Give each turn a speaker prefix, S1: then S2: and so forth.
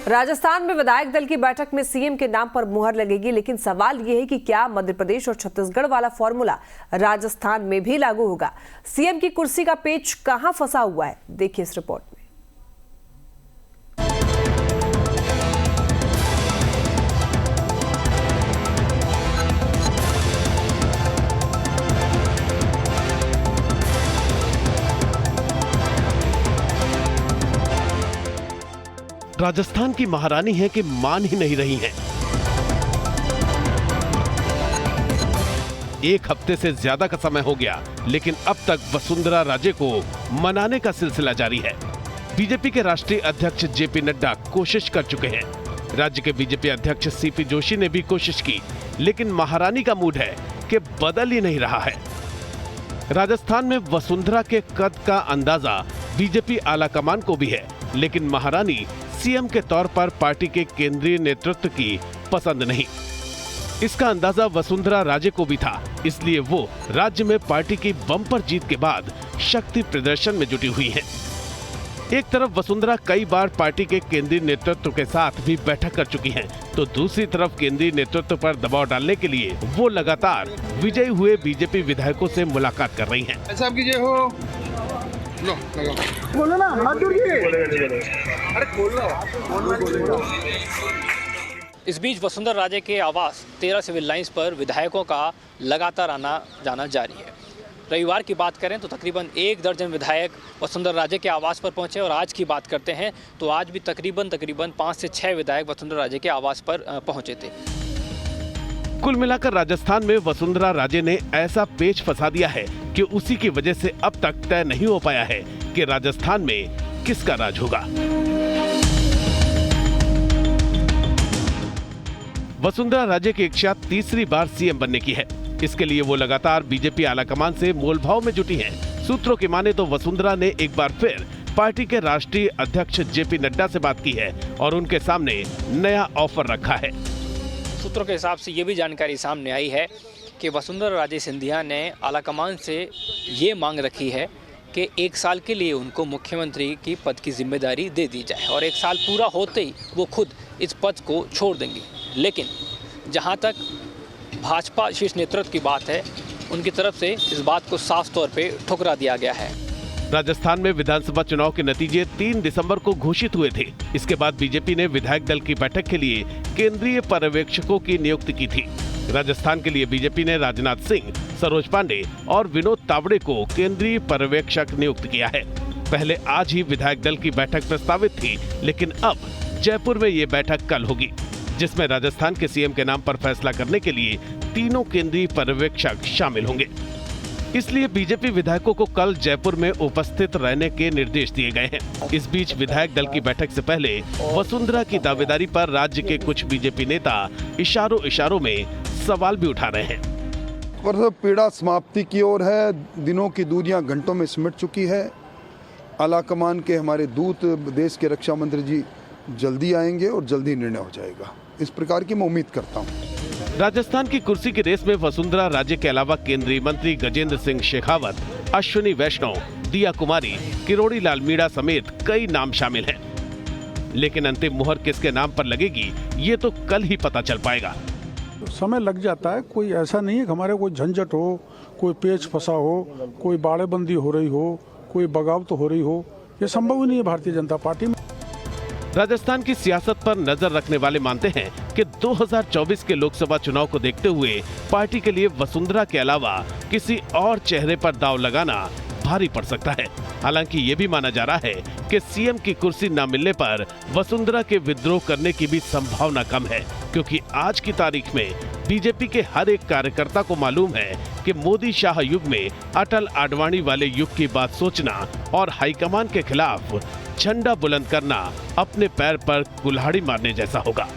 S1: राजस्थान में विधायक दल की बैठक में सीएम के नाम पर मुहर लगेगी, लेकिन सवाल यह है कि क्या मध्य प्रदेश और छत्तीसगढ़ वाला फॉर्मूला राजस्थान में भी लागू होगा। सीएम की कुर्सी का पेच कहां फंसा हुआ है, देखिए इस रिपोर्ट में।
S2: राजस्थान की महारानी है कि मान ही नहीं रही हैं। एक हफ्ते से ज्यादा का समय हो गया, लेकिन अब तक वसुंधरा राजे को मनाने का सिलसिला जारी है। बीजेपी के राष्ट्रीय अध्यक्ष जेपी नड्डा कोशिश कर चुके हैं। राज्य के बीजेपी अध्यक्ष सीपी जोशी ने भी कोशिश की, लेकिन महारानी का मूड है कि बदल ही नहीं रहा है। राजस्थान में वसुंधरा के कद का अंदाजा बीजेपी आलाकमान को भी है, लेकिन महारानी सीएम के तौर पर पार्टी के केंद्रीय नेतृत्व की पसंद नहीं। इसका अंदाजा वसुंधरा राजे को भी था, इसलिए वो राज्य में पार्टी की बम्पर जीत के बाद शक्ति प्रदर्शन में जुटी हुई हैं। एक तरफ वसुंधरा कई बार पार्टी के केंद्रीय नेतृत्व के साथ भी बैठक कर चुकी हैं, तो दूसरी तरफ केंद्रीय नेतृत्व पर दबाव डालने के लिए वो लगातार विजयी हुए बीजेपी विधायकों से मुलाकात कर रही हैं।
S3: साहब कीजिए हो लो, बोलो ना, हाथ जोड़िए। अरे बोलो।
S4: इस बीच वसुंधरा राजे के आवास 13 सिविल लाइंस पर विधायकों का लगातार आना जाना जारी है। रविवार की बात करें तो तकरीबन 1 दर्जन विधायक वसुंधरा राजे के आवास पर पहुंचे, और आज की बात करते हैं तो आज भी तकरीबन 5 से 6 विधायक वसुंधरा राजे के आवास पर पहुंचे थे।
S2: कुल मिलाकर राजस्थान में वसुंधरा राजे ने ऐसा पेच फंसा दिया है कि उसी की वजह से अब तक तय नहीं हो पाया है कि राजस्थान में किसका राज होगा। वसुंधरा राजे की इच्छा तीसरी बार सीएम बनने की है। इसके लिए वो लगातार बीजेपी आलाकमान से मोलभाव में जुटी हैं। सूत्रों की माने तो वसुंधरा ने एक बार फिर पार्टी के राष्ट्रीय अध्यक्ष जेपी नड्डा से बात की है और उनके सामने नया ऑफर रखा है।
S4: सूत्रों के हिसाब से ये भी जानकारी सामने आई है कि वसुंधरा राजे सिंधिया ने आलाकमान से ये मांग रखी है कि 1 साल के लिए उनको मुख्यमंत्री की पद की जिम्मेदारी दे दी जाए, और 1 साल पूरा होते ही वो खुद इस पद को छोड़ देंगे। लेकिन जहां तक भाजपा शीर्ष नेतृत्व की बात है, उनकी तरफ से इस बात को साफ तौर पे ठुकरा दिया गया है।
S2: राजस्थान में विधानसभा चुनाव के नतीजे 3 दिसंबर को घोषित हुए थे। इसके बाद बीजेपी ने विधायक दल की बैठक के लिए केंद्रीय पर्यवेक्षकों की नियुक्ति की थी। राजस्थान के लिए बीजेपी ने राजनाथ सिंह, सरोज पांडे और विनोद तावड़े को केंद्रीय पर्यवेक्षक नियुक्त किया है। पहले आज ही विधायक दल की बैठक प्रस्तावित थी, लेकिन अब जयपुर में ये बैठक कल होगी, जिसमें राजस्थान के सीएम के नाम पर फैसला करने के लिए तीनों केंद्रीय पर्यवेक्षक शामिल होंगे। इसलिए बीजेपी विधायकों को कल जयपुर में उपस्थित रहने के निर्देश दिए गए हैं। इस बीच विधायक दल की बैठक से पहले वसुंधरा की दावेदारी पर राज्य के कुछ बीजेपी नेता इशारों में सवाल भी उठा रहे हैं।
S5: और पीड़ा समाप्ति की ओर है, दिनों की दूरियां घंटों में सिमट चुकी है। आलाकमान के हमारे दूत देश के रक्षा मंत्री जी जल्दी आएंगे और जल्दी निर्णय हो जाएगा, इस प्रकार की मैं उम्मीद करता हूँ।
S2: राजस्थान की कुर्सी की रेस में वसुंधरा राजे के अलावा केंद्रीय मंत्री गजेंद्र सिंह शेखावत, अश्विनी वैष्णव, दिया कुमारी, किरोड़ी लाल मीणा समेत कई नाम शामिल हैं। लेकिन अंतिम मुहर किसके नाम पर लगेगी, ये तो कल ही पता चल पाएगा।
S6: समय लग जाता है, कोई ऐसा नहीं है कि हमारे कोई झंझट हो, कोई पेच फंसा हो, कोई बाड़ेबंदी हो रही हो, कोई बगावत हो रही हो, ये संभव ही नहीं है भारतीय जनता पार्टी में।
S2: राजस्थान की सियासत पर नजर रखने वाले मानते हैं कि 2024 के लोकसभा चुनाव को देखते हुए पार्टी के लिए वसुंधरा के अलावा किसी और चेहरे पर दांव लगाना भारी पड़ सकता है। हालांकि ये भी माना जा रहा है कि सीएम की कुर्सी न मिलने पर वसुंधरा के विद्रोह करने की भी संभावना कम है, क्योंकि आज की तारीख में बीजेपी के हर एक कार्यकर्ता को मालूम है कि मोदी शाह युग में अटल आडवाणी वाले युग की बात सोचना और हाईकमान के खिलाफ झंडा बुलंद करना अपने पैर पर कुल्हाड़ी मारने जैसा होगा।